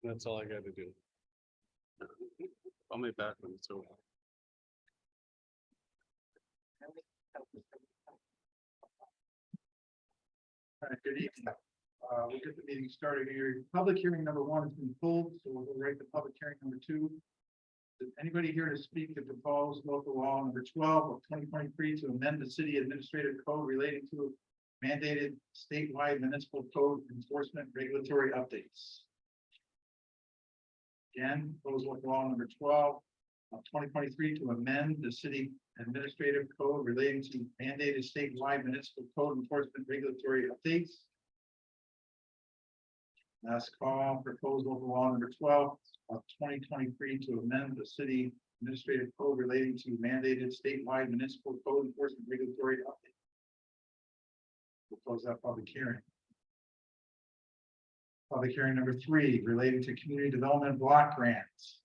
That's all I gotta do. I'll make back when it's over. All right, good evening. We'll get the meeting started here. Public hearing number 1 has been pulled, so we'll go right to public hearing number 2. Is anybody here to speak to proposed local law number 12 of 2023 to amend the city administrative code relating to mandated statewide municipal code enforcement regulatory updates? Again, proposed local law number 12 of 2023 to amend the city administrative code relating to mandated statewide municipal code enforcement regulatory updates. Last call, proposed local law number 12 of 2023 to amend the city administrative code relating to mandated statewide municipal code enforcement regulatory updates. We'll close that public hearing. Public hearing number 3 relating to community development block grants,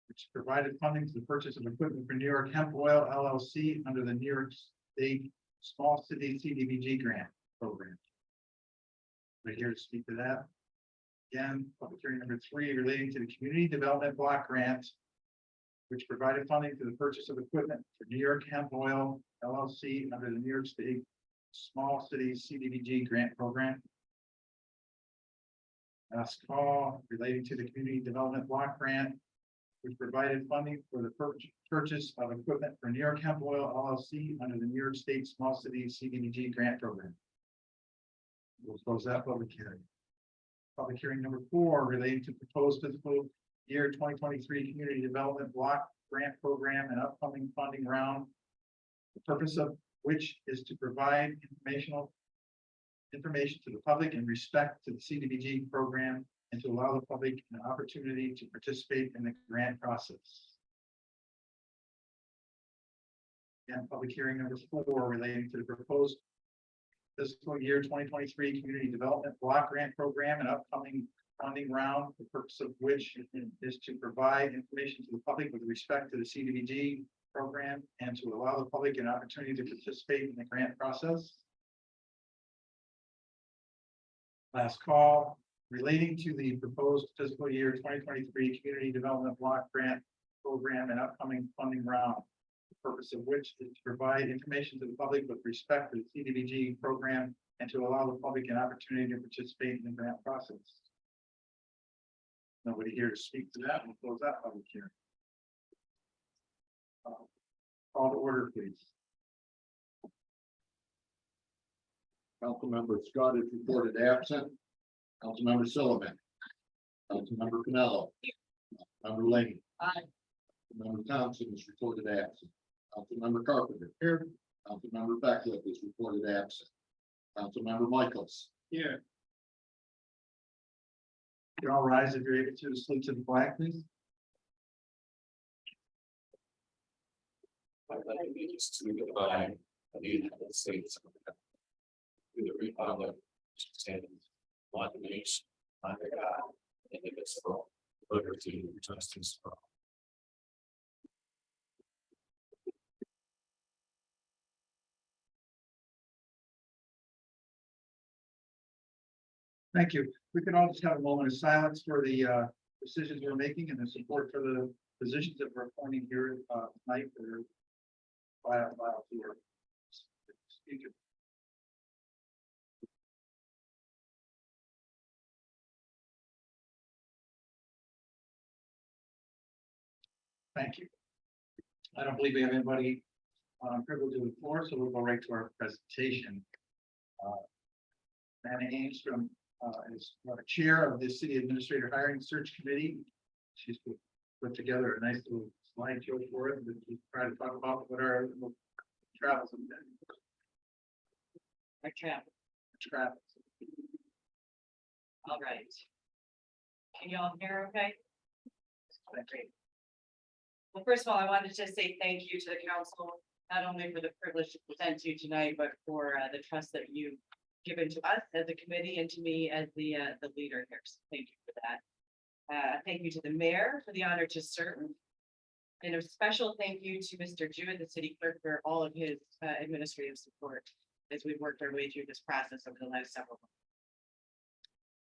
which provided funding to the purchase of equipment for New York Hemp Oil LLC under the New York State Small City CDBG grant program. We're here to speak to that. Again, public hearing number 3 relating to the community development block grant, which provided funding for the purchase of equipment for New York Hemp Oil LLC under the New York State Small City CDBG grant program. Last call relating to the community development block grant, which provided funding for the purchase of equipment for New York Hemp Oil LLC under the New York State Small City CDBG grant program. We'll close that public hearing. Public hearing number 4 relating to proposed fiscal year 2023 community development block grant program and upcoming funding round. The purpose of which is to provide information to the public in respect to the CDBG program and to allow the public an opportunity to participate in the grant process. And public hearing number 4 relating to the proposed fiscal year 2023 community development block grant program and upcoming funding round, the purpose of which is to provide information to the public with respect to the CDBG program and to allow the public an opportunity to participate in the grant process. Last call relating to the proposed fiscal year 2023 community development block grant program and upcoming funding round. The purpose of which is to provide information to the public with respect to the CDBG program and to allow the public an opportunity to participate in the grant process. Nobody here to speak to that. We'll close that public hearing. Call to order, please. Councilmember Scott is reported absent. Councilmember Sullivan. Councilmember Pinello. Councilmember Lane. Aye. Councilmember Thompson is reported absent. Councilmember Carpenter. Here. Councilmember Beckwith is reported absent. Councilmember Michaels. Here. You all rise if you're able to salute to the flag, please. I pledge allegiance to the flag of the United States of America, to the republic which stands one nation under God, indivisible, with liberty and justice for all. Thank you. We can all just have a moment of silence for the decisions we're making and the support for the positions that we're appointing here tonight that are filed here. Speaker. Thank you. I don't believe we have anybody privileged to the floor, so we'll go right to our presentation. Anna Angstrom is chair of the City Administrator Hiring Search Committee. She's put together a nice little slideshow for it that we try to talk about what our travels have been. Travels. All right. Can you all hear okay? Great. Well, first of all, I wanted to just say thank you to the council, not only for the privilege to present to you tonight, but for the trust that you've given to us as a committee and to me as the leader here. So thank you for that. Thank you to the mayor for the honor to serve. And a special thank you to Mr. Jewett, the city clerk, for all of his administrative support as we've worked our way through this process over the last several months.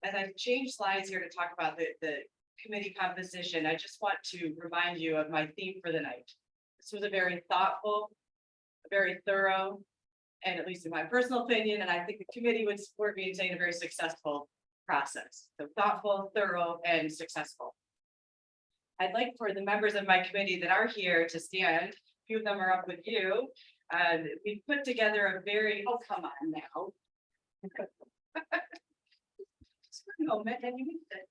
As I've changed slides here to talk about the committee composition, I just want to remind you of my theme for the night. This was a very thoughtful, a very thorough, and at least in my personal opinion, and I think the committee would support me in saying a very successful process. So thoughtful, thorough, and successful. I'd like for the members of my committee that are here to stand. A few of them are up with you. We put together a very, oh, come on now. Moment, and you missed it.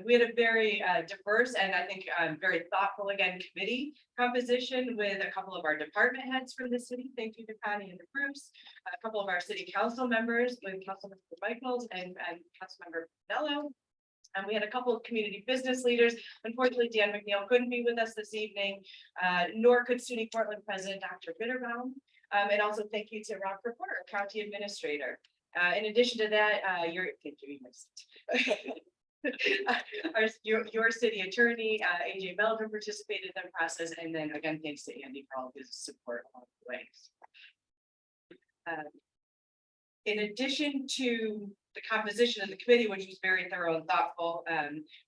We had a very diverse and I think very thoughtful again committee composition with a couple of our department heads from the city. Thank you to Connie and to Bruce. A couple of our city council members with Councilmember Michaels and Councilmember Mello. And we had a couple of community business leaders. Unfortunately, Dan McNeil couldn't be with us this evening, nor could SUNY Portland President Dr. Bitterbaum. And also thank you to Rob Porter, County Administrator. In addition to that, your city attorney, AJ Meldrum participated in the process, and then again, thanks to Andy for all of his support along the way. In addition to the composition of the committee, which was very thorough and thoughtful,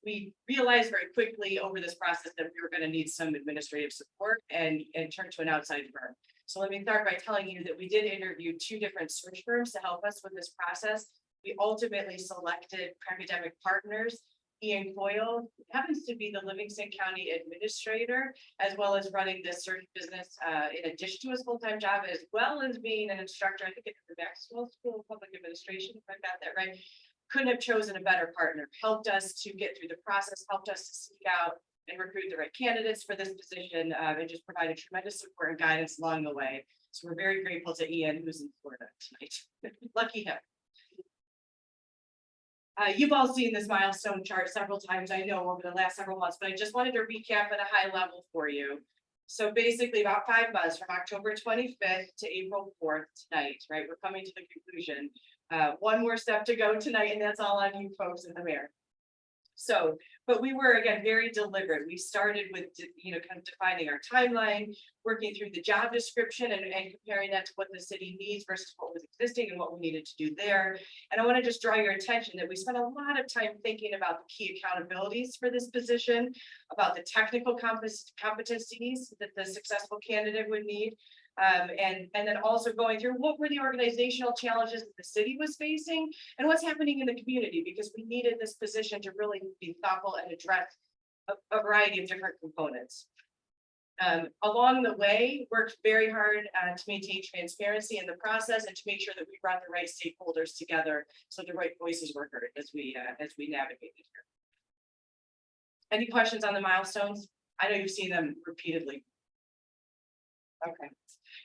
we realized very quickly over this process that we were going to need some administrative support and turn to an outside firm. So let me start by telling you that we did interview 2 different search firms to help us with this process. We ultimately selected Academic Partners. Ian Coyle happens to be the Livingston County Administrator, as well as running this search business in addition to his full-time job, as well as being an instructor, I think at the Maxwell School of Public Administration, if I got that right. Couldn't have chosen a better partner, helped us to get through the process, helped us to seek out and recruit the right candidates for this position, and just provided tremendous support and guidance along the way. So we're very grateful to Ian, who's in Florida tonight. Lucky him. You've all seen this milestone chart several times, I know, over the last several months, but I just wanted to recap at a high level for you. So basically about 5 months from October 25th to April 4th tonight, right? We're coming to the conclusion. One more step to go tonight, and that's all on you folks in the mayor. So, but we were again very deliberate. We started with, kind of defining our timeline, working through the job description and comparing that to what the city needs versus what was existing and what we needed to do there. And I want to just draw your attention that we spent a lot of time thinking about the key accountabilities for this position, about the technical competencies that the successful candidate would need. And then also going through what were the organizational challenges that the city was facing and what's happening in the community, because we needed this position to really be thoughtful and address a variety of different components. Along the way, worked very hard to maintain transparency in the process and to make sure that we brought the right stakeholders together so the right voices were heard as we navigated here. Any questions on the milestones? I know you've seen them repeatedly. Okay.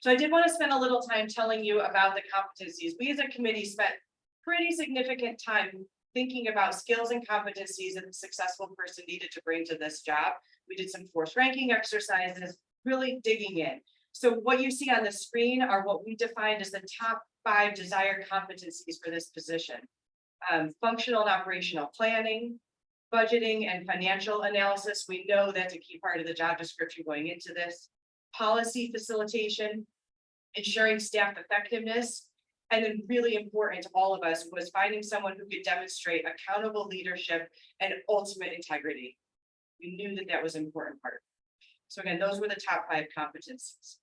So I did want to spend a little time telling you about the competencies. We as a committee spent pretty significant time thinking about skills and competencies that the successful person needed to bring to this job. We did some forced ranking exercises, really digging in. So what you see on the screen are what we defined as the top 5 desired competencies for this position. Functional and operational planning, budgeting and financial analysis. We know that's a key part of the job description going into this. Policy facilitation, ensuring staff effectiveness, and then really important to all of us was finding someone who could demonstrate accountable leadership and ultimate integrity. We knew that that was an important part. So again, those were the top 5 competencies.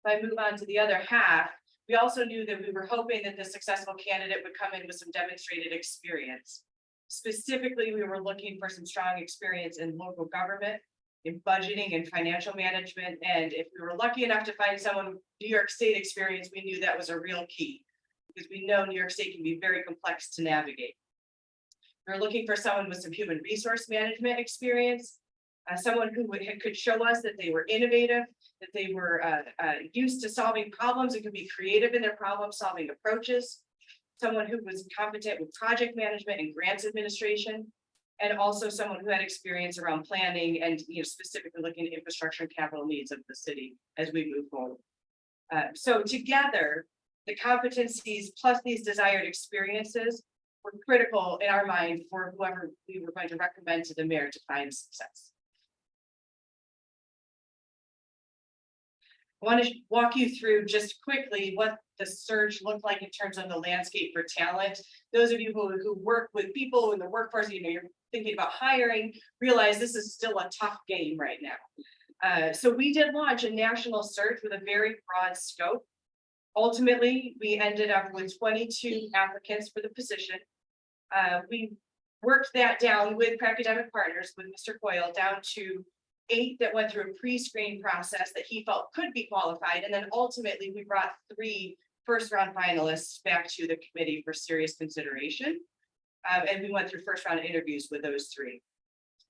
If I move on to the other half, we also knew that we were hoping that the successful candidate would come in with some demonstrated experience. Specifically, we were looking for some strong experience in local government, in budgeting and financial management. And if we were lucky enough to find someone with New York State experience, we knew that was a real key, because we know New York State can be very complex to navigate. We're looking for someone with some human resource management experience, someone who could show us that they were innovative, that they were used to solving problems and could be creative in their problem solving approaches, someone who was competent with project management and grants administration, and also someone who had experience around planning and specifically looking at infrastructure and capital needs of the city as we move forward. So together, the competencies plus these desired experiences were critical in our mind for whoever we were going to recommend to the mayor to find success. I want to walk you through just quickly what the search looked like in terms of the landscape for talent. Those of you who work with people in the workforce, you're thinking about hiring, realize this is still a tough game right now. So we did launch a national search with a very broad scope. Ultimately, we ended up with 22 applicants for the position. We worked that down with Academic Partners, with Mr. Coyle, down to 8 that went through a pre-screen process that he felt could be qualified. And then ultimately, we brought 3 first-round finalists back to the committee for serious consideration. And we went through first-round interviews with those 3.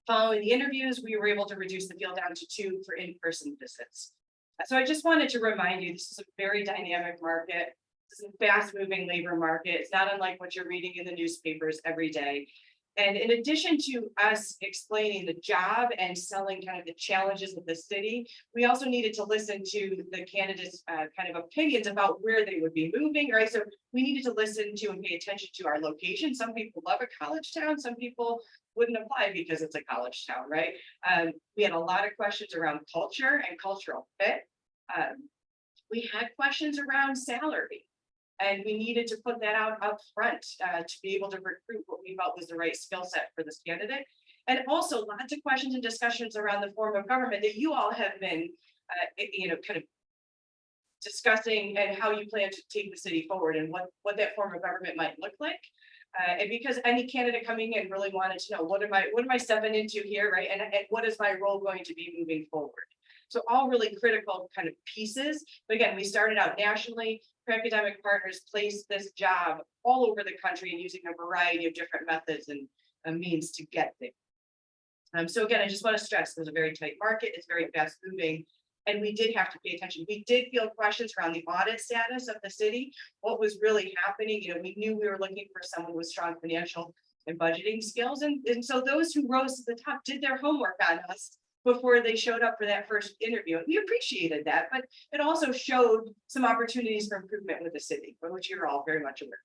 Following the interviews, we were able to reduce the field down to 2 for in-person visits. So I just wanted to remind you, this is a very dynamic market. This is a fast-moving labor market. It's not unlike what you're reading in the newspapers every day. And in addition to us explaining the job and selling kind of the challenges of the city, we also needed to listen to the candidates' kind of opinions about where they would be moving, right? So we needed to listen to and pay attention to our location. Some people love a college town, some people wouldn't apply because it's a college town, right? We had a lot of questions around culture and cultural fit. We had questions around salary. And we needed to put that out up front to be able to recruit what we felt was the right skill set for this candidate. And also lots of questions and discussions around the form of government that you all have been, kind of discussing, and how you plan to take the city forward and what that form of government might look like. And because any candidate coming in really wanted to know, what am I stepping into here, right? And what is my role going to be moving forward? So all really critical kind of pieces. But again, we started out nationally. Academic Partners placed this job all over the country and using a variety of different methods and means to get there. So again, I just want to stress there's a very tight market, it's very fast moving, and we did have to pay attention. We did field questions around the audit status of the city, what was really happening. We knew we were looking for someone with strong financial and budgeting skills. And so those who rose to the top did their homework on us before they showed up for that first interview. And we appreciated that, but it also showed some opportunities for improvement with the city, for which you're all very much aware.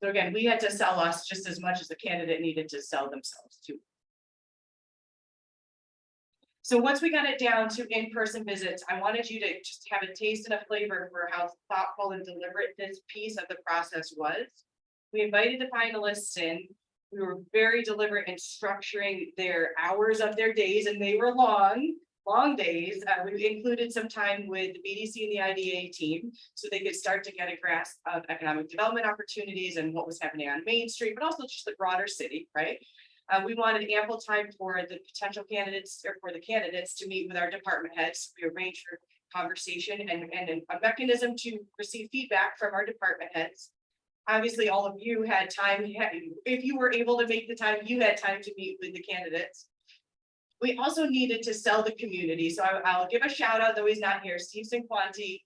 So again, we had to sell us just as much as the candidate needed to sell themselves too. So once we got it down to in-person visits, I wanted you to just have a taste and a flavor for how thoughtful and deliberate this piece of the process was. We invited the finalists in. We were very deliberate in structuring their hours of their days, and they were long days. We included some time with the BDC and the IDA team so they could start to get a grasp of economic development opportunities and what was happening on Main Street, but also just the broader city, right? We wanted ample time for the potential candidates, or for the candidates, to meet with our department heads. We arranged for conversation and a mechanism to receive feedback from our department heads. Obviously, all of you had time, if you were able to make the time, you had time to meet with the candidates. We also needed to sell the community. So I'll give a shout out, though he's not here. Steve Cinquanti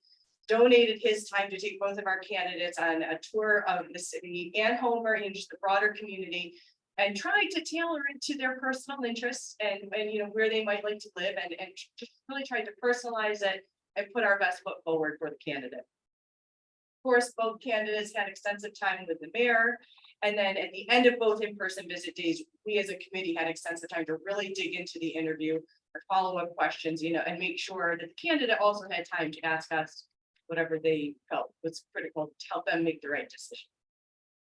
donated his time to take both of our candidates on a tour of the city and Homer and just the broader community, and trying to tailor it to their personal interests and where they might like to live, and just really tried to personalize it and put our best foot forward for the candidate. Of course, both candidates had extensive time with the mayor. And then at the end of both in-person visit days, we as a committee had extensive time to really dig into the interview or follow-up questions, and make sure that the candidate also had time to ask us whatever they felt was critical to help them make the right decision.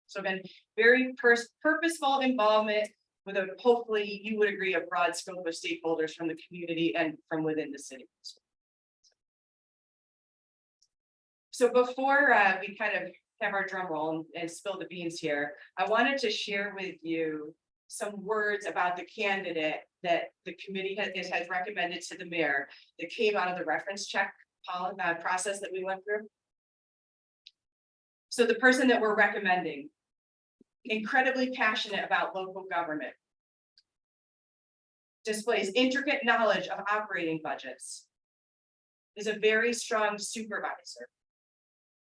So again, very purposeful involvement with a, hopefully you would agree, a broad scope of stakeholders from the community and from within the city. So before we kind of have our drum roll and spill the beans here, I wanted to share with you some words about the candidate that the committee has recommended to the mayor that came out of the reference check process that we went through. So the person that we're recommending, incredibly passionate about local government, displays intricate knowledge of operating budgets, is a very strong supervisor,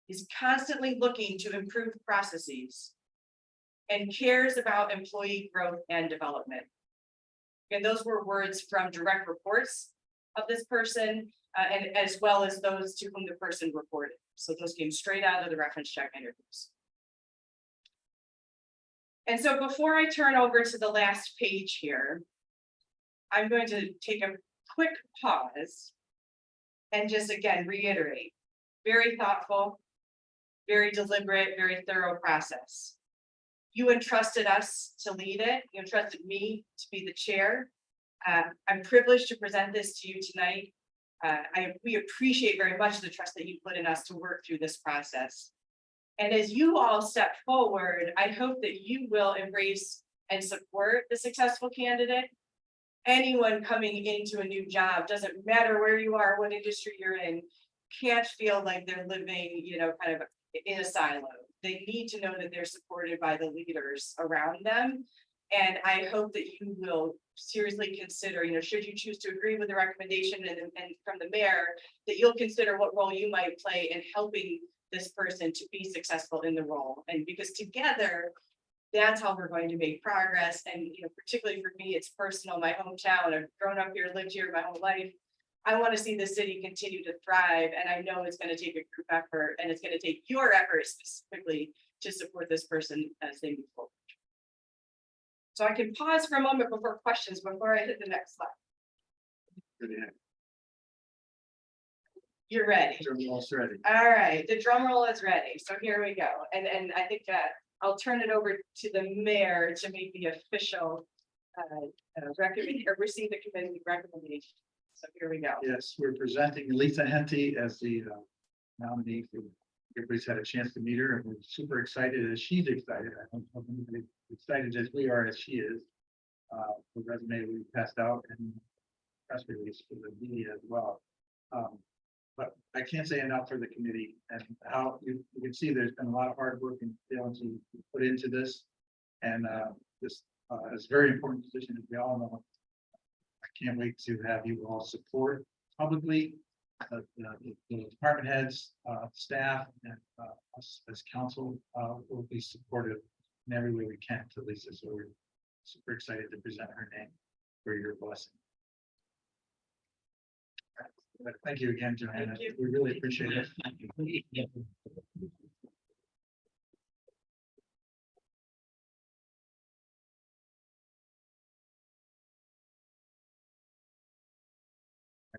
is constantly looking to improve processes, and cares about employee growth and development. And those were words from direct reports of this person, and as well as those to whom the person reported. So those came straight out of the reference check interviews. And so before I turn over to the last page here, I'm going to take a quick pause. And just again reiterate, very thoughtful, very deliberate, very thorough process. You entrusted us to lead it, you entrusted me to be the chair. I'm privileged to present this to you tonight. We appreciate very much the trust that you put in us to work through this process. And as you all step forward, I hope that you will embrace and support the successful candidate. Anyone coming into a new job, doesn't matter where you are, what industry you're in, can't feel like they're living, kind of in a silo. They need to know that they're supported by the leaders around them. And I hope that you will seriously consider, should you choose to agree with the recommendation and from the mayor, that you'll consider what role you might play in helping this person to be successful in the role. And because together, that's how we're going to make progress. And, particularly for me, it's personal, my hometown. I've grown up here, lived here my whole life. I want to see the city continue to thrive. And I know it's going to take a group effort, and it's going to take your efforts specifically to support this person as they move forward. So I can pause for a moment before questions, before I hit the next slide. Good to have You're ready. you. All ready. All right, the drum roll is ready. So here we go. And I think that I'll turn it over to the mayor to make the official receive the committee recommendation. So here we go. Yes, we're presenting Lisa Henty as the nominee. Everybody's had a chance to meet her, and we're super excited as she's excited. I don't know if anybody's excited as we are, as she is. The resume we passed out and press release for the media as well. But I can't say enough for the committee and how you can see there's been a lot of hard work and feelings put into this. And this is a very important position, as we all know. I can't wait to have you all support publicly the department heads, staff, and us as council will be supportive in every way we can to Lisa. So we're super excited to present her name for your blessing. Thank you again, Joanna. Thank you. We really appreciate it.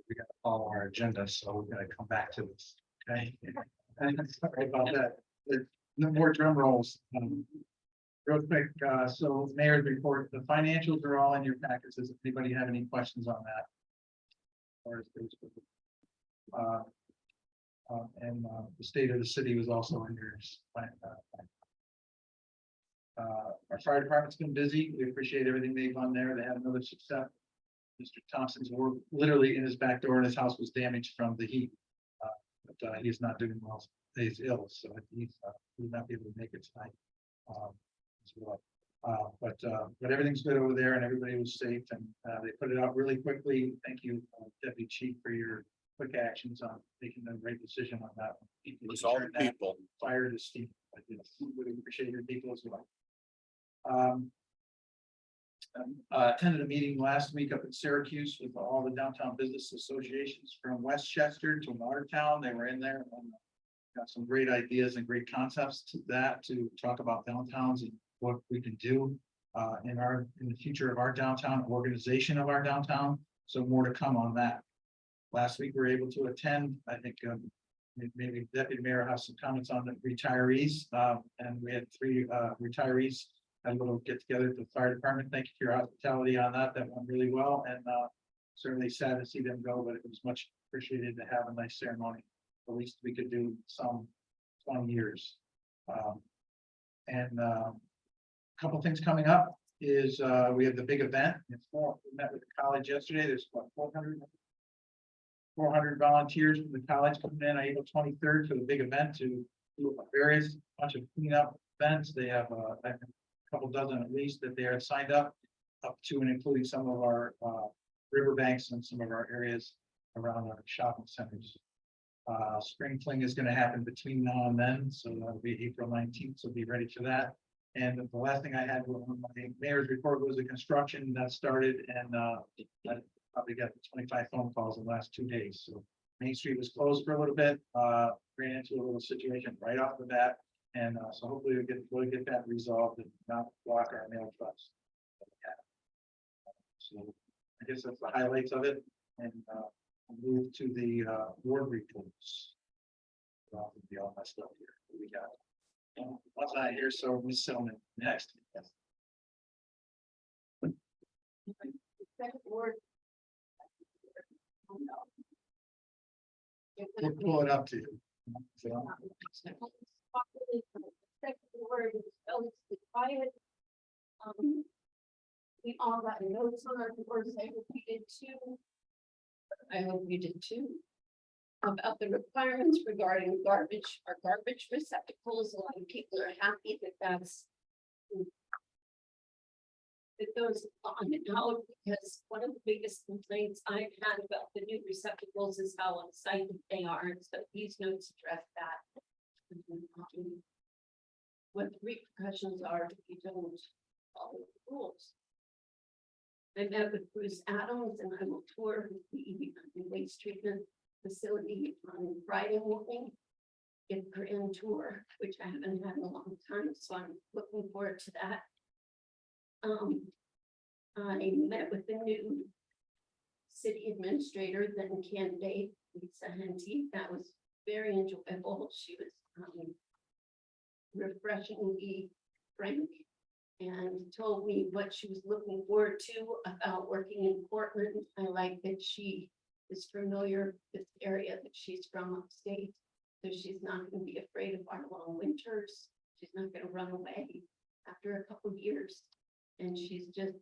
We got to follow our agenda, so we're going to come back to this. Okay. Sorry about that. There's no more drum rolls. Real quick, so mayor's report, the financials are all in your packets. Does anybody have any questions on that? Or and the state of the city was also in yours. Our fire department's been busy. We appreciate everything they've done there. They had another success. Mr. Thompson's work literally in his back door, and his house was damaged from the heat. But he's not doing well. He's ill, so he's will not be able to make it tonight. As well. But everything's good over there, and everybody was safe, and they put it out really quickly. Thank you, Deputy Chief, for your quick actions on making the right decision on that. It was all the people. Fire to steam. I really appreciate your people as well. Attended a meeting last week up in Syracuse with all the downtown business associations from Westchester to Watertown. They were in there and got some great ideas and great concepts to that to talk about downtowns and what we can do in the future of our downtown, organization of our downtown. So more to come on that. Last week we were able to attend. I think maybe Deputy Mayor has some comments on the retirees, and we had 3 retirees. A little get together at the fire department. Thank you for your hospitality on that. That went really well, and certainly sad to see them go, but it was much appreciated to have a nice ceremony. The least we could do some 20 years. And a couple things coming up is we have the big event. We met with the college yesterday. There's what 400 volunteers from the college coming in on April 23rd for the big event to do a bunch of cleanup events. They have a couple dozen at least that they are signed up to and including some of our riverbanks and some of our areas around our shopping centers. Spring fling is going to happen between now and then, so that'll be April 19th, so be ready for that. And the last thing I had on my mayor's report was the construction that started, and I probably got 25 phone calls in the last 2 days. So Main Street was closed for a little bit, ran into a little situation right off the bat. And so hopefully we'll get that resolved and not block our mail trucks. So I guess that's the highlights of it. And move to the board reports. Well, it'll be all messed up here. We got. What's not here, so Ms. Selman next. Second word. We'll pull it up to you. So, Second word is relatively quiet. We all got notes on our boards. I hope you did too. I hope you did too. About the requirements regarding garbage, our garbage receptacles, a lot of people are happy that that's. It goes on and out, because one of the biggest complaints I've had about the new receptacles is how unsightly they are, and so these notes address that. What the repercussions are if you don't follow the rules. I met with Bruce Adams and I will tour the waste treatment facility on Friday morning. Get a grand tour, which I haven't had in a long time, so I'm looking forward to that. I met with the new city administrator, then candidate, Lisa Henty. That was very enjoyable. She was refreshingly frank and told me what she was looking forward to about working in Portland. I like that she is familiar with the area that she's from upstate. So she's not going to be afraid of our long winters. She's not going to run away after a couple of years. And she's just,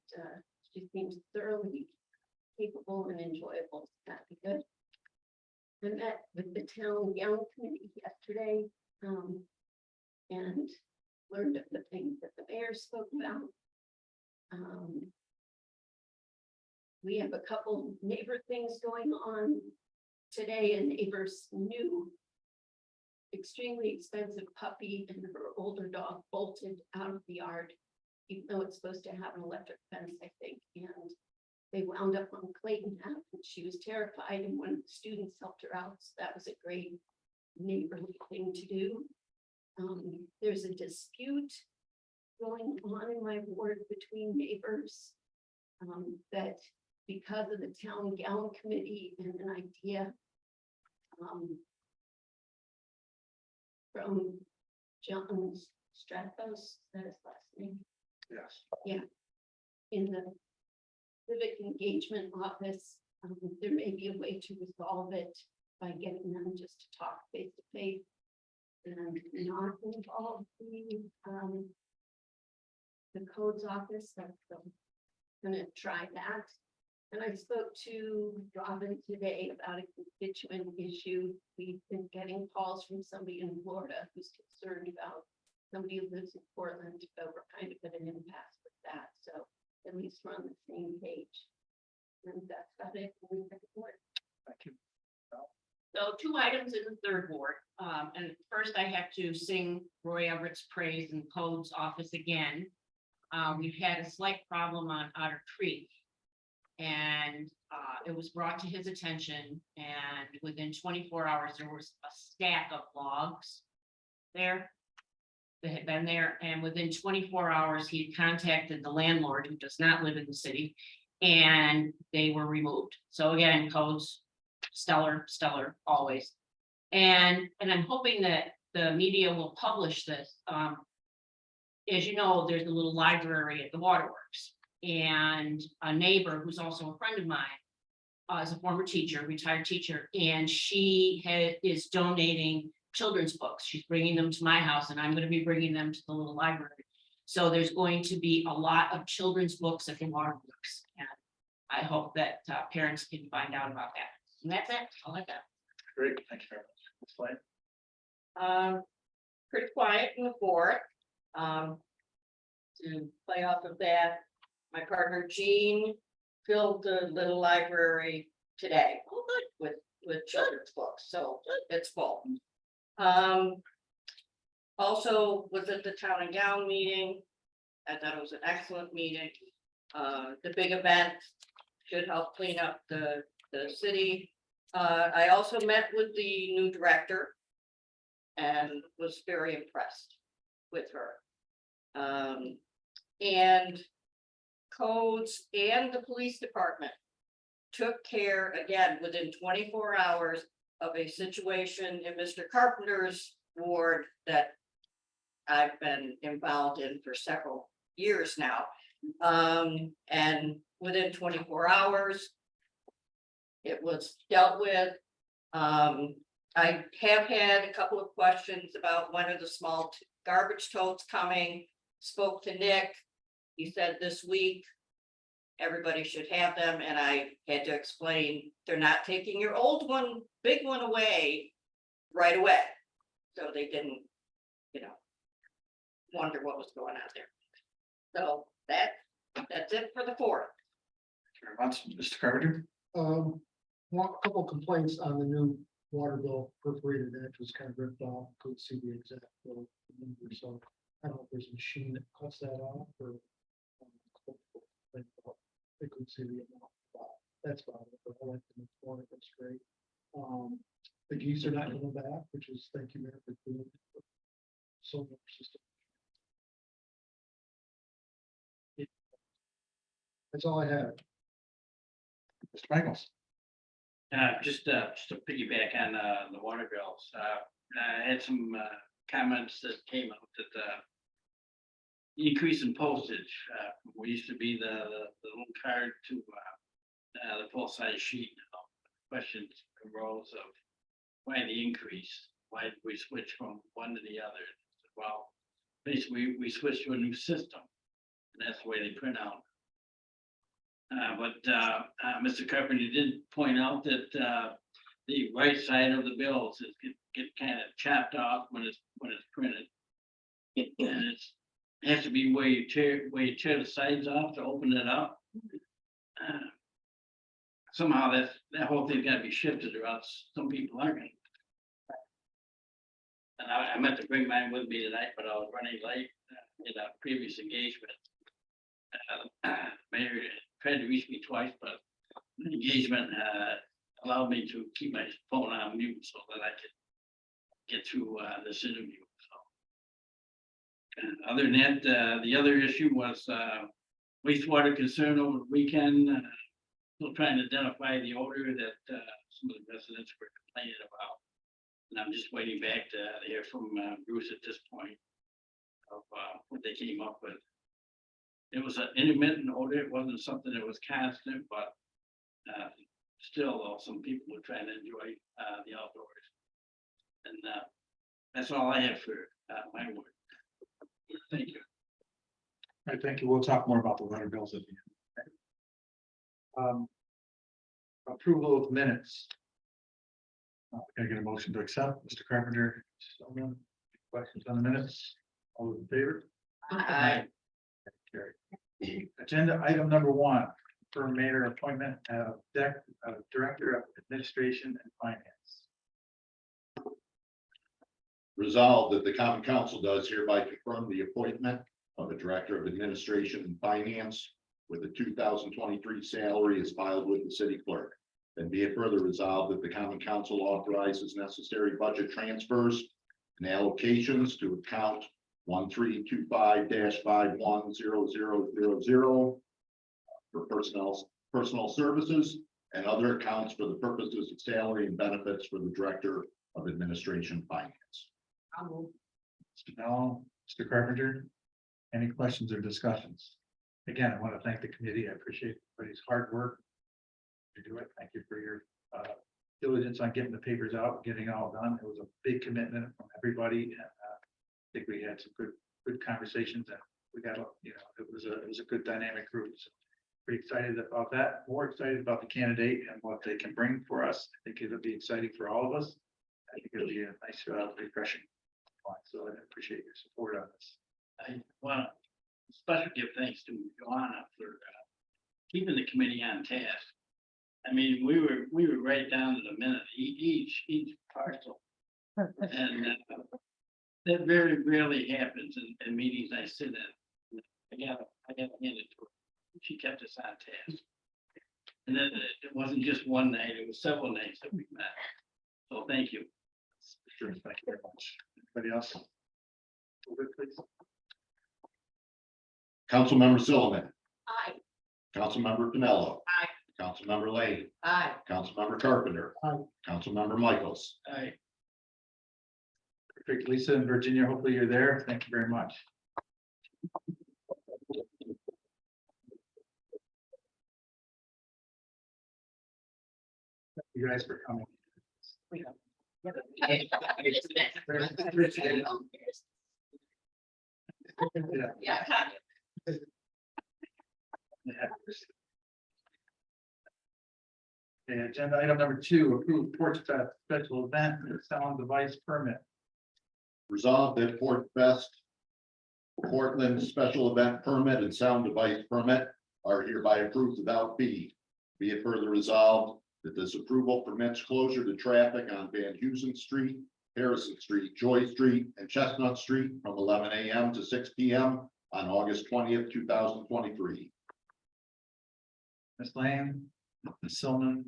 she seems thoroughly capable and enjoyable. That'd be good. I met with the town gown committee yesterday, and learned of the things that the mayor spoke about. We have a couple neighbor things going on today. A neighbor's new extremely expensive puppy and her older dog bolted out of the yard, even though it's supposed to have an electric fence, I think, and they wound up on Clayton Ave, and she was terrified, and one of the students helped her out, so that was a great neighborly thing to do. There's a dispute going on in my ward between neighbors, that because of the town gown committee and an idea from John Strathos, that is last name. yes. In the civic engagement office, there may be a way to resolve it by getting them just to talk face to face and not involve the codes office. That's gonna try that. And I spoke to Robin today about a constituent issue. We've been getting calls from somebody in Florida who's concerned about somebody who lives in Portland, but we're kind of at an impasse with that. So at least we're on the same page. And that's about it. for the second ward. Thank you. So 2 items in the third ward. And first I have to sing Roy Everett's praise in codes office again. We've had a slight problem on Otter Creek. And it was brought to his attention, and within 24 hours, there was a stack of logs there that had been there, and within 24 hours, he had contacted the landlord, who does not live in the city, and they were removed. So again, codes, stellar, always. And I'm hoping that the media will publish this. As you know, there's a little library at the waterworks. And a neighbor who's also a friend of mine is a former teacher, retired teacher, and she is donating children's books. She's bringing them to my house, and I'm going to be bringing them to the little library. So there's going to be a lot of children's books at the waterworks, and I hope that parents can find out about that. And that's it. I like that. Great, thank you very much. Explain. Pretty quiet in the fourth. To play off of that, my partner Jean filled the little library today. Oh, good, with children's books, so it's full. Also was at the town and gown meeting. I thought it was an excellent meeting. The big event should help clean up the city. I also met with the new director and was very impressed with her. And codes and the police department took care again within 24 hours of a situation in Mr. Carpenter's ward that I've been involved in for several years now. And within 24 hours, it was dealt with. I have had a couple of questions about when are the small garbage totes coming. Spoke to Nick. He said this week, everybody should have them, and I had to explain, they're not taking your old one, big one away right away. So they didn't, wonder what was going on there. So that's it for the fourth. Very much, Mr. Carpenter. One couple complaints on the new water bill perforated edge was kind of ripped off, couldn't see the exact bill number, so I don't know if there's a machine that cuts that off or. They couldn't see the amount, but that's about it, but I like the new water, that's great. The geese are not coming back, which is, thank you, Mayor, for doing it. So much system. That's all I have. Mr. Michaels. Just to piggyback on the water bills, I had some comments that came out that the increase in postage, we used to be the little card to the full-size sheet. Questions arose of why the increase, why did we switch from one to the other? Well, basically, we switched to a new system, and that's the way they print out. But Mr. Carpenter did point out that the right side of the bills get kind of chopped off when it's printed. And it has to be where you tear the sides off to open it up. Somehow that whole thing got to be shifted, or else some people aren't going. And I meant to bring mine with me tonight, but I was running late in a previous engagement. Mayor tried to reach me twice, but the engagement allowed me to keep my phone on mute so that I could get through this interview. So, other than that, the other issue was wastewater concern over the weekend. Still trying to identify the odor that some of the residents were complaining about. And I'm just waiting back to hear from Bruce at this point of what they came up with. It was an intermittent odor. It wasn't something that was constant, but still, some people were trying to enjoy the outdoors. And that's all I have for my work. Thank you. All right, thank you. We'll talk more about the water bills at the end. Approval of minutes. Can I get a motion to accept? Mr. Carpenter? Questions on the minutes? All those in favor? Aye. Carried. Agenda item number 1, for mayor appointment of Director of Administration and Finance. Resolved that the common council does hereby confirm the appointment of a director of administration and finance with a 2023 salary as filed with the city clerk. And be it further resolved that the common council authorizes necessary budget transfers and allocations to account 1325-510000 for personal services and other accounts for the purposes of salary and benefits for the director of administration and finance. Mr. Mello, Mr. Carpenter, any questions or discussions? Again, I want to thank the committee. I appreciate everybody's hard work. You do it. Thank you for your diligence on getting the papers out, getting it all done. It was a big commitment from everybody, and I think we had some good conversations, and we got, it was a good dynamic group. So pretty excited about that. More excited about the candidate and what they can bring for us. I think it'll be exciting for all of us. I think it'll be a nice, refreshing one. So I appreciate your support on this. I want to especially give thanks to Joanna for keeping the committee on task. I mean, we were right down to the minute, each parcel. And that very rarely happens in meetings I sit in. I got to hand it to her. She kept us on task. And then it wasn't just one night, it was several nights that we met. So thank you. Sure, thank you very much. Anybody else? Move it, please. Councilmember Silliman. Aye. Councilmember Pinello. Aye. Councilmember Lane, Aye. Councilmember Carpenter. Aye. Councilmember Michaels. Aye. Perfect. Lisa and Virginia, hopefully you're there. Thank you very much. Thank you guys for coming. Yeah. Yeah. Okay, agenda item number 2, approve Porch Fest special event sound device permit. Resolved that Port Fest, Portland special event permit and sound device permit are hereby approved without fee. Be it further resolved that this approval permits closure to traffic on Van Heusen Street, Harrison Street, Joy Street, and Chestnut Street from 11 a.m. to 6 p.m. on August 20th, 2023. Ms. Lane, Ms. Silman.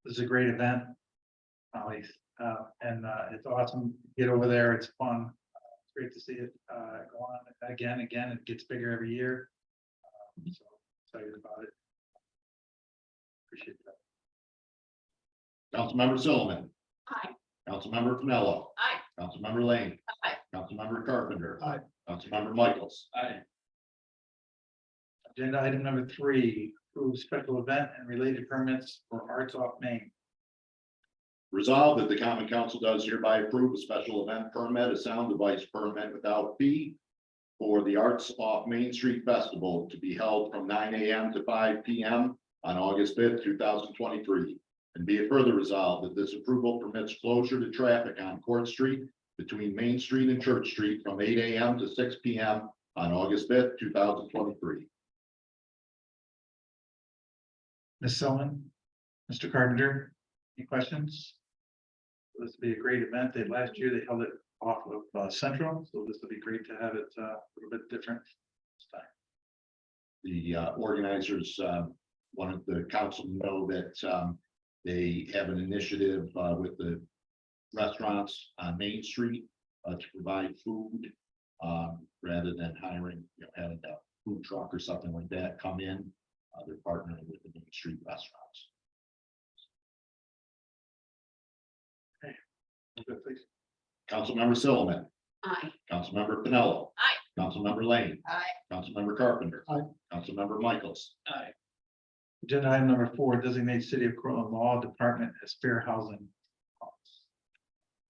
This is a great event. It's awesome. Get over there. It's fun. It's great to see it go on again. It gets bigger every year. So excited about it. Appreciate that. Councilmember Silliman. Aye. Councilmember Pinello. Aye. Councilmember Lane. Aye. Councilmember Carpenter. Aye. Councilmember Michaels. Aye. Agenda item number 3, approve special event and related permits for Arts Off Main. Resolved that the common council does hereby approve a special event permit, a sound device permit without fee for the Arts Off Main Street Festival to be held from 9 a.m. to 5 p.m. on August 5th, 2023. And be it further resolved that this approval permits closure to traffic on Court Street between Main Street and Church Street from 8 a.m. to 6 p.m. on August 5th, 2023. Ms. Silman, Mr. Carpenter, any questions? This will be a great event. Last year they held it off of Central, so this will be great to have it a little bit different this time. The organizers wanted the council to know that they have an initiative with the restaurants on Main Street to provide food rather than hiring, having a food truck or something like that come in. They're partnering with the Main Street restaurants. Good, please. Councilmember Silliman, Aye. Councilmember Pinello. Aye. Councilmember Lane. Aye. Councilmember Carpenter. Aye. Councilmember Michaels. Aye. Agenda item number 4, designate City of Cortland Law Department as fair housing.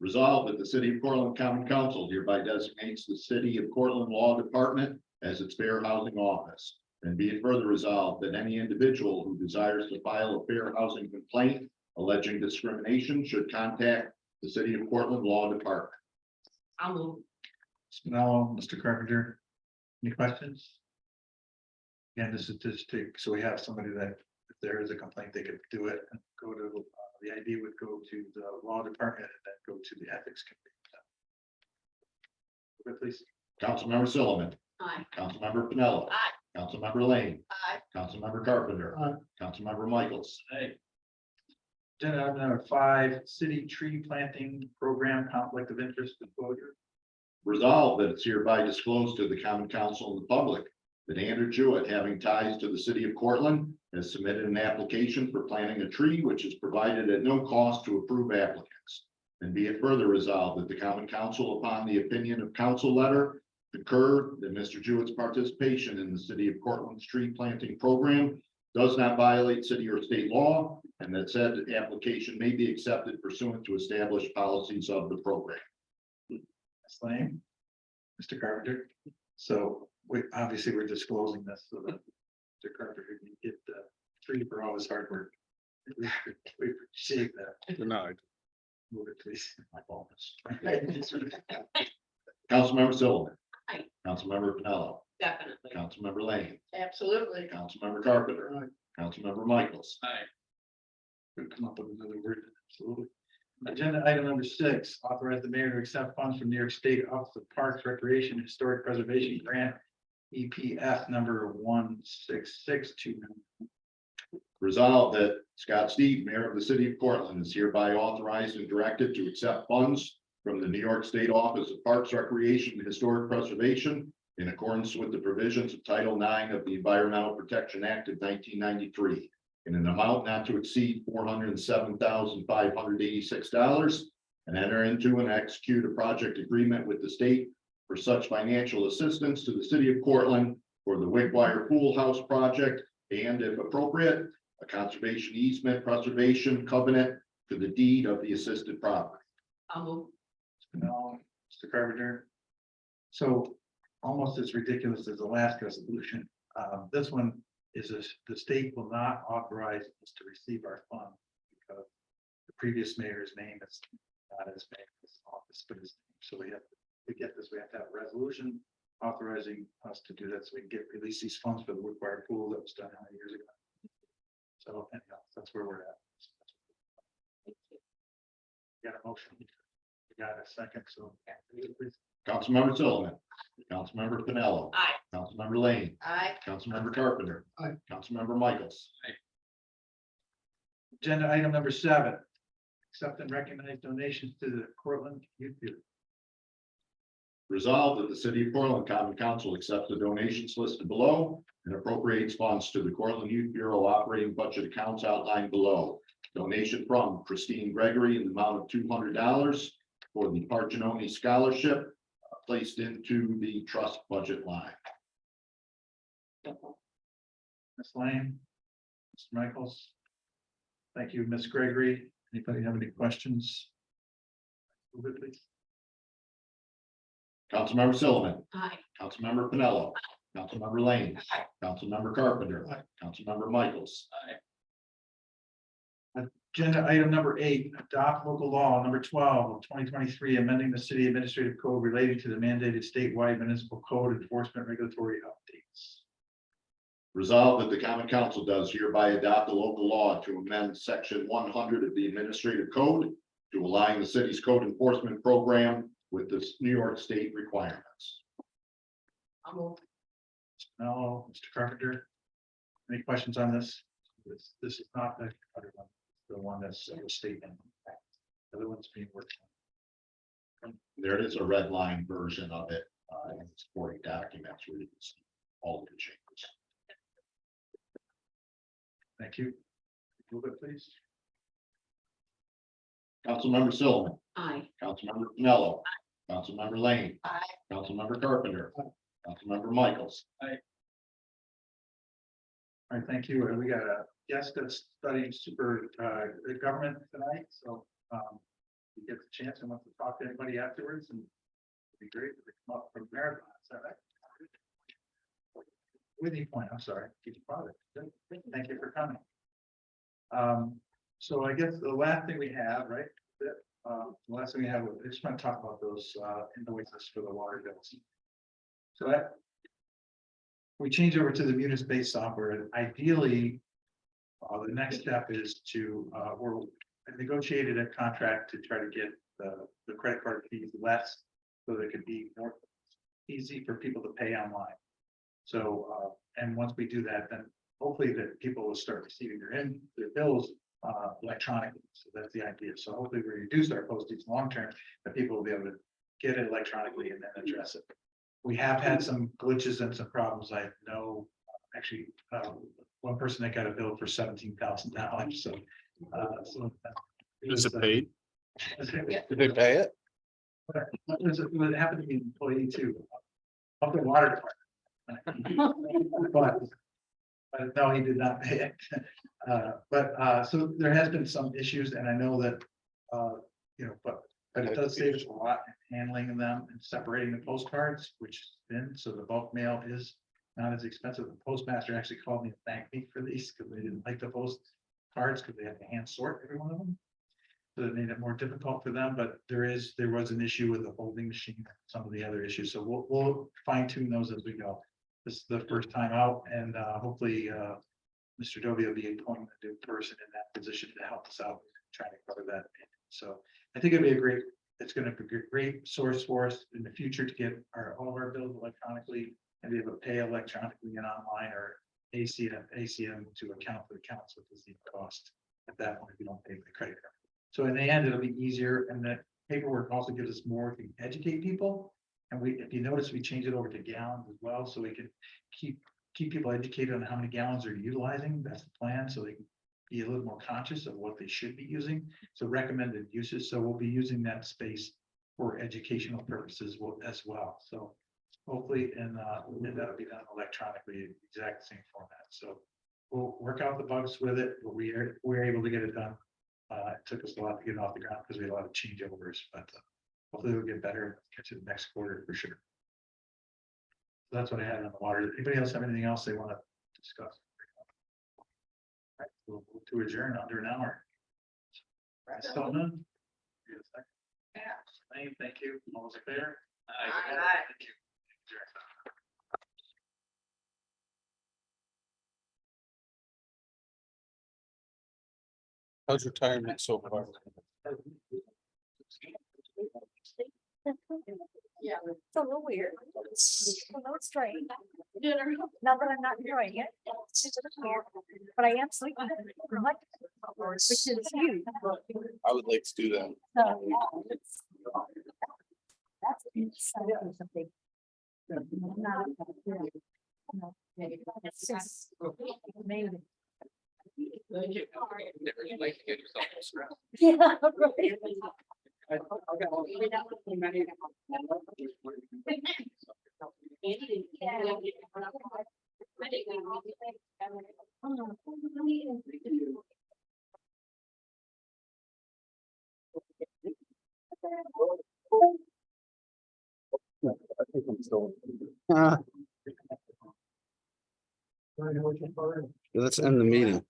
Resolved that the City of Cortland Common Council hereby designates the City of Cortland Law Department as its fair housing office. And be it further resolved that any individual who desires to file a fair housing complaint alleging discrimination should contact the City of Cortland Law Department. I'll move. Ms. Pinello, Mr. Carpenter, any questions? Again, this is just to, so we have somebody that if there is a complaint, they could do it and go to, the ID would go to the law department and then go to the ethics committee. Go ahead, please. Councilmember Silliman, Aye. Councilmember Pinello. Aye. Councilmember Lane. Aye. Councilmember Carpenter. Aye. Councilmember Michaels. Aye. Agenda item number 5, city tree planting program conflict of interest disclosure. Resolved that it's hereby disclosed to the common council and the public that Andrew Jewett, having ties to the City of Cortland, has submitted an application for planting a tree which is provided at no cost to approved applicants. And be it further resolved that the common council, upon the opinion of council letter, concur that Mr. Jewett's participation in the City of Cortland's tree planting program does not violate city or state law, and that said application may be accepted pursuant to established policies of the program. Ms. Lane, Mr. Carpenter. So obviously we're disclosing this so that Mr. Carpenter can get the tree for all his hard work. We appreciate that. Denied. Move it, please. My bonus. Councilmember Silliman. Aye. Councilmember Pinello. Definitely. Councilmember Lane. Absolutely. Councilmember Carpenter. Aye. Councilmember Michaels. Aye. We'll come up with another word, absolutely. Agenda item number 6, authorize the mayor to accept funds from New York State Office of Parks, Recreation, and Historic Preservation Grant, EPF number 16629. Resolved that Scott Steve, Mayor of the City of Cortland, is hereby authorized and directed to accept funds from the New York State Office of Parks, Recreation, and Historic Preservation in accordance with the provisions of Title IX of the Environmental Protection Act of 1993 in an amount not to exceed $407,586, and enter into and execute a project agreement with the state for such financial assistance to the city of Cortland for the Wickwire Pool House project, and if appropriate, a conservation easement preservation covenant to the deed of the assisted property. I'll move. No, Mr. Carpenter. So almost as ridiculous as the last resolution, this one is the state will not authorize us to receive our funds because the previous mayor's name is not his mayor's office, but his name. So we have to get this, we have to have a resolution authorizing us to do that so we can release these funds for the Woodfire Pool that was done how many years ago. So anyhow, that's where we're at. Got a motion. You got a second, so. Please. Councilmember Sullivan. Councilmember Pinello. Aye. Councilmember Lane. Aye. Councilmember Carpenter. Aye. Councilmember Michaels. Agenda item number 7. Accept and recognize donations to the Cortland Youth Bureau. Resolved that the city of Cortland Common Council accepts the donations listed below and appropriates funds to the Cortland Youth Bureau operating budget accounts outlined below. Donation from Christine Gregory in the amount of $200 for the Parchinoni Scholarship placed into the trust budget line. Ms. Lane, Mr. Michaels. Thank you, Ms. Gregory. Anybody have any questions? Move it, please. Councilmember Sullivan. Aye. Councilmember Pinello. Councilmember Lane. Councilmember Carpenter. Councilmember Michaels. Agenda item number 8, adopt local law number 12 of 2023, amending the city administrative code relating to the mandated statewide municipal code enforcement regulatory updates. Resolved that the common council does hereby adopt a local law to amend section 100 of the administrative code to align the city's code enforcement program with the New York State requirements. I'll move. Now, Mr. Carpenter, any questions on this? This is not the other one, the one that's a statement. The other one's being worked on. There is a red line version of it in the supporting documents where you can see all of the changes. Thank you. Move it, please. Councilmember Sullivan. Aye. Councilmember Pinello. Councilmember Lane. Aye. Councilmember Carpenter. Councilmember Michaels. All right, thank you. We got a guest that's studying super government tonight, so you get the chance and want to talk to anybody afterwards, and it'd be great if they come up from Marathon. Is that right? Whitney Point, I'm sorry. Keep your father. Thank you for coming. So I guess the last thing we have, right? The last thing we have, I just want to talk about those invoices for the water bills. So that we change over to the Munis-based software, and ideally, the next step is to we're negotiated a contract to try to get the credit card fees less, so that it could be more easy for people to pay online. So and once we do that, then hopefully that people will start receiving their bills electronically. So that's the idea. So hopefully we reduce our postage long term, that people will be able to get it electronically and then address it. We have had some glitches and some problems. I know actually one person that got a bill for $17,000. So Is it paid? Did they pay it? It happened to be an employee too, of the water department. But no, he did not pay it. So there has been some issues, and I know that but it does save us a lot in handling them and separating the postcards, which has been, so the bulk mail is not as expensive. The postmaster actually called me and thanked me for these because they didn't like the postcards because they had to hand sort every one of them. So it made it more difficult for them, but there was an issue with the holding machine, and some of the other issues. So we'll fine tune those as we go. This is the first time out, and hopefully Mr. Dovey will be appointing a new person in that position to help us out, trying to cover that. So I think it's going to be a great source for us in the future to get all of our bills electronically and be able to pay electronically and online, or ACM to account for the accounts, which is the cost at that point if you don't pay with the credit card. So in the end, it'll be easier, and the paperwork also gives us more to educate people And if you notice, we changed it over to gallons as well, so we can keep people educated on how many gallons they're utilizing. That's the plan, so they can be a little more conscious of what they should be using. So recommended uses, so we'll be using that space for educational purposes as well. So hopefully, and that'll be done electronically, exact same format. So we'll work out the bugs with it, but we're able to get it done. It took us a lot to get it off the ground because we had a lot of changeovers, but hopefully we'll get better, catch it next quarter for sure. So that's what I had on the water. Anybody else have anything else they want to discuss? All right, we'll move to adjourn under an hour. Still none? Thank you. All those in favor? Aye. Thank you. Adjourn. How's retirement so far? Yeah. It's a little weird. It's a little strange. Now that I'm not enjoying it. But I am sleeping. Much, which is huge. I would like to do that. So, that's something. Not- no, It's just amazing. Yeah. I think I'm still. Let's end the meeting.